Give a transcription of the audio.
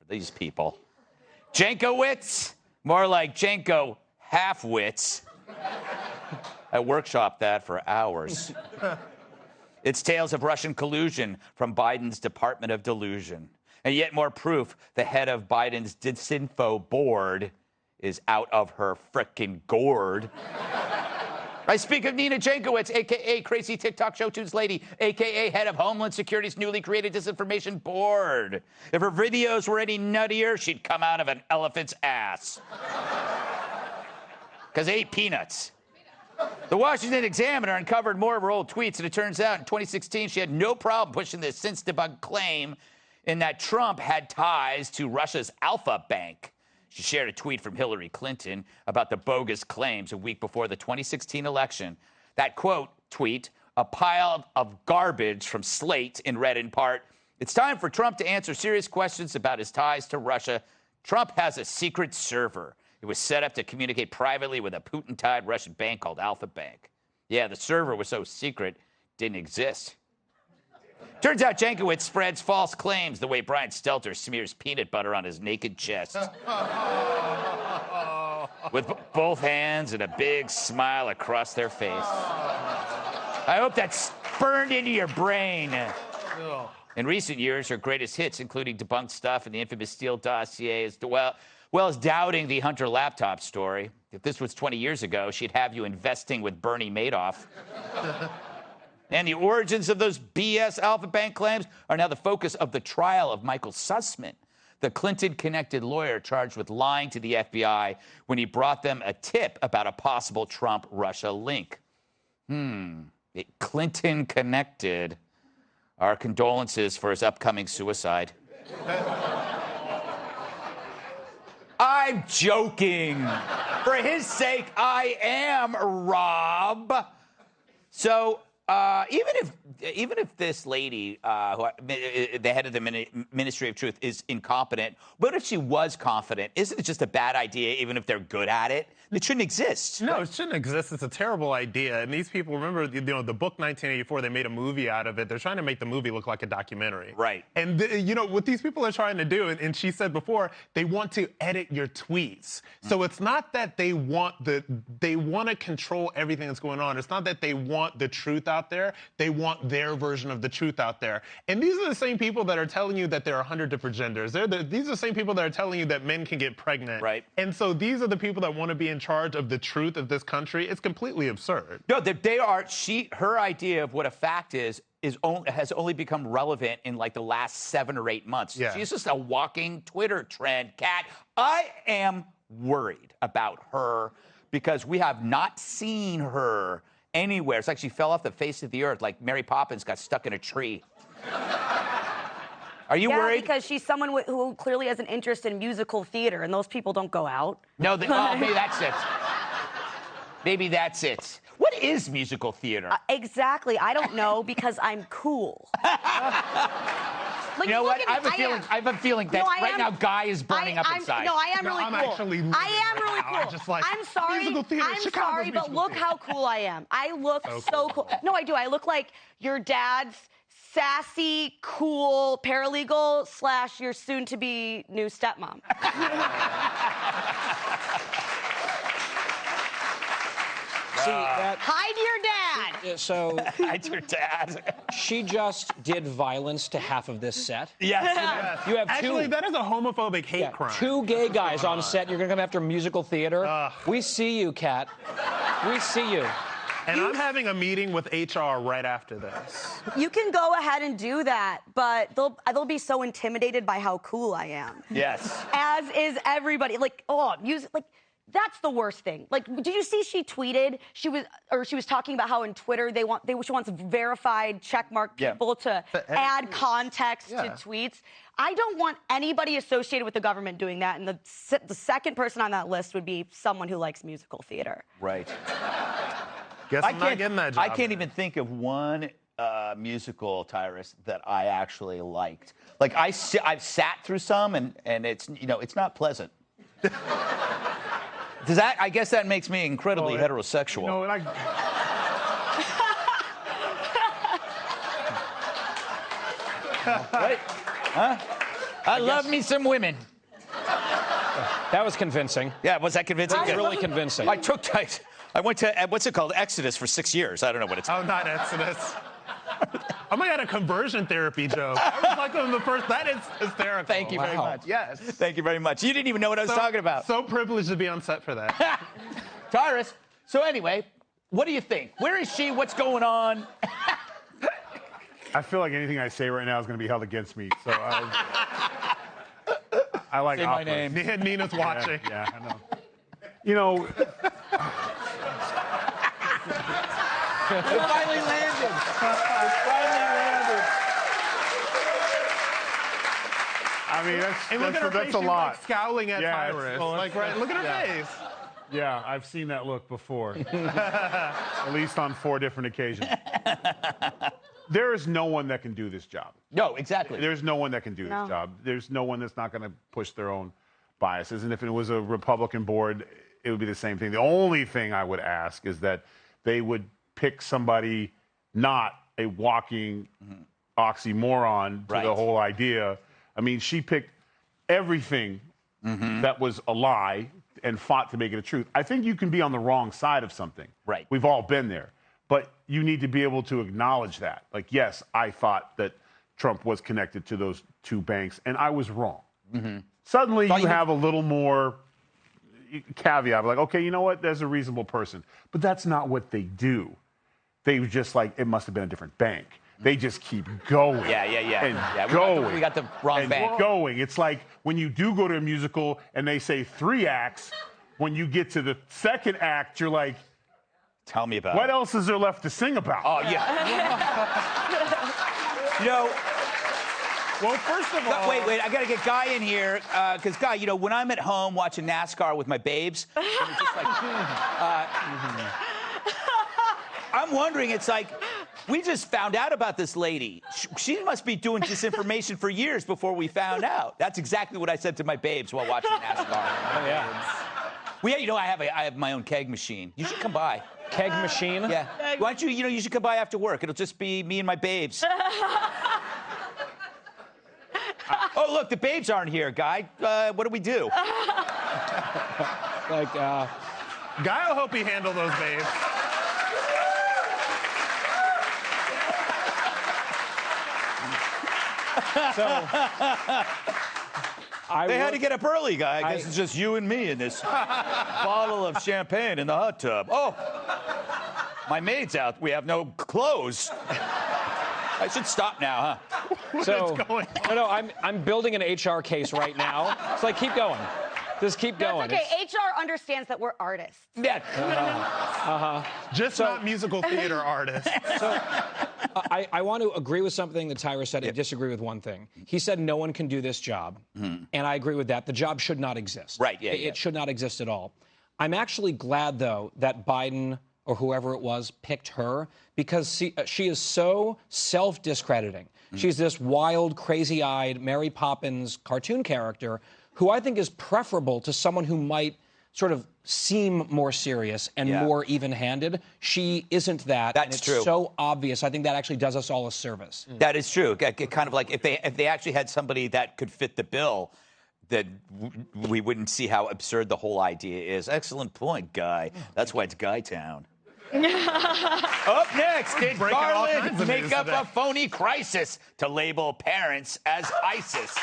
these people. Jankowicz, more like Janko half-wits. I workshopped that for hours. It's tales of Russian collusion from Biden's Department of Delusion. And yet more proof the head of Biden's Disinfo board is out of her frickin' gourd. I speak of Nina Jankowicz, a.k.a. Crazy TikTok Show Tunes Lady, a.k.a. head of Homeland Security's newly created Disinformation Board. If her videos were any nuttier, she'd come out of an elephant's ass. Because ate peanuts. The Washington Examiner uncovered more of her old tweets, and it turns out in 2016 she had no problem pushing the since-debunked claim in that Trump had ties to Russia's Alpha Bank. She shared a tweet from Hillary Clinton about the bogus claims a week before the 2016 election. That quote tweet, a pile of garbage from Slate, and read in part, "It's time for Trump to answer serious questions about his ties to Russia. Trump has a secret server. It was set up to communicate privately with a Putin-tied Russian bank called Alpha Bank." Yeah, the server was so secret, didn't exist. Turns out Jankowicz spreads false claims the way Brian Stelter smears peanut butter on his naked chest. With both hands and a big smile across their face. I hope that's burned into your brain. In recent years, her greatest hits, including Debunked Stuff and the infamous Steele dossier, as well as doubting the Hunter laptop story. If this was 20 years ago, she'd have you investing with Bernie Madoff. And the origins of those BS Alpha Bank claims are now the focus of the trial of Michael Sussman, the Clinton-connected lawyer charged with lying to the FBI when he brought them a tip about a possible Trump-Russia link. Clinton-connected. Our condolences for his upcoming suicide. I'm joking. For his sake, I am, Rob. So, even if this lady, the head of the Ministry of Truth, is incompetent, what if she was confident? Isn't it just a bad idea, even if they're good at it? It shouldn't exist. No, it shouldn't exist. It's a terrible idea. And these people, remember, the book 1984, they made a movie out of it. They're trying to make the movie look like a documentary. Right. And, what these people are trying to do, and she said before, they want to edit your tweets. So it's not that they want to control everything that's going on. It's not that they want the truth out there. They want their version of the truth out there. And these are the same people that are telling you that there are 100 different genders. These are the same people that are telling you that men can get pregnant. Right. And so these are the people that want to be in charge of the truth of this country. It's completely absurd. No, they are. Her idea of what a fact has only become relevant in like the last 7 or 8 months. Yeah. She's just a walking Twitter trend, Kat. I am worried about her because we have not seen her anywhere. It's like she fell off the face of the earth, like Mary Poppins got stuck in a tree. Are you worried? Yeah, because she's someone who clearly has an interest in musical theater, and those people don't go out. No, maybe that's it. Maybe that's it. What is musical theater? Exactly. I don't know because I'm cool. You know what? I have a feeling that right now Guy is burning up inside. No, I am really cool. Actually I am really cool. I'm sorry, but look how cool I am. I look so cool. No, I do. I look like your dad's sassy, cool paralegal / your soon-to-be new stepmom. Hi to your dad. So Hi to your dad. she just did violence to half of this set. Yes. You have Actually, that is a homophobic hate crime. 2 gay guys on set. You're going to come after musical theater. We see you, Kat. We see you. And I'm having a meeting with HR right after this. You can go ahead and do that, but they'll be so intimidated by how cool I am. Yes. As is everybody. That's the worst thing. Like, did you see she tweeted? She was talking about how in Twitter she wants verified checkmark people to add context to tweets. I don't want anybody associated with the government doing that. And the second person on that list would be someone who likes musical theater. Right. Guess I'm not getting that job. I can't even think of one musical, Tyrus, that I actually liked. Like I've sat through some, and it's it's not pleasant. I guess that makes me incredibly heterosexual. Right? Huh? I love me some women. That was convincing. Yeah, was that convincing? That was really convincing. I went to, what's it called, Exodus for 6 years. I don't know what it's called. Oh, not Exodus. I might have a conversion therapy joke. I was like on the first. That is hysterical. Thank you very much. Yes. Thank you very much. You didn't even know what I was talking about. So privileged to be on set for that. Tyrus, so anyway, what do you think? Where is she? What's going on? I feel like anything I say right now is going to be held against me. So I like Say my opera. name. Nina's watching. Yeah, I know. You know, It finally landed. It finally landed. I mean, And look at her face. that's a She's lot. like scowling at Yeah, Tyrus. well, Like, right? Look at her face. Yeah, I've seen that look before. At least on 4 different occasions. There is no one that can do this job. No, exactly. There's no one that can do this job. There's no one that's not going to push their own biases. And if it was a Republican board, it would be the same thing. The only thing I would ask is that they would pick somebody not a walking oxymoron to Right. the whole idea. I mean, she picked everything that was a lie and fought to make it a truth. I think you can be on the wrong side of something. Right. We've all been there. But you need to be able to acknowledge that. Like, yes, I thought that Trump was connected to those 2 banks, and I was wrong. Suddenly, you have a little more caveat. Like, okay, you know what? There's a reasonable person. But that's not what they do. They were just like, it must have been a different bank. They just keep going. Yeah. And Yeah, we got the wrong and bank. going. It's like when you do go to a musical and they say 3 acts, when you get to the 2nd act, you're like, Tell me about what it. else is there left to sing about? Oh, yeah. You know, Well, first of all, wait, I got to get Guy in here, because Guy, you know, when I'm at home watching NASCAR with my babes, and it's just like, I'm wondering, it's like, we just found out about this lady. She must be doing disinformation for years before we found out. That's exactly what I said to my babes while watching NASCAR. Oh, yeah. Well, you know, I have my own keg machine. You should come by. Keg machine? Yeah. Why don't you, you should come by after work. It'll just be me and my babes. Oh, look, the babes aren't here, Guy. What do we do? Like, Guy will help you handle those babes. so. They had to get up early, Guy. I guess it's just you and me in this bottle of champagne in the hot tub. Oh, my maid's out. We have no clothes. I should stop now, huh? So, no, I'm building an HR case right now. It's like, keep going. Just keep going. That's okay. HR understands that we're artists. Yeah. Just not musical theater artists. So, I want to agree with something that Tyra said and disagree with one thing. He said no one can do this job, and I agree with that. The job should not exist. Right, yeah, It should not exist at all. I'm actually glad, though, that Biden or whoever it was picked her because she is so self-discrediting. She's this wild, crazy-eyed Mary Poppins cartoon character who I think is preferable to someone who might sort of seem more serious and more even-handed. She isn't that. That's and it's true. so obvious. I think that actually does us all a service. That is true. Kind of like if they actually had somebody that could fit the bill, that we wouldn't see how absurd the whole idea is. Excellent point, Guy. That's why it's Guy Town. Up next, did Breaking all kinds Garland of make news up today. a phony crisis to label parents as ISIS?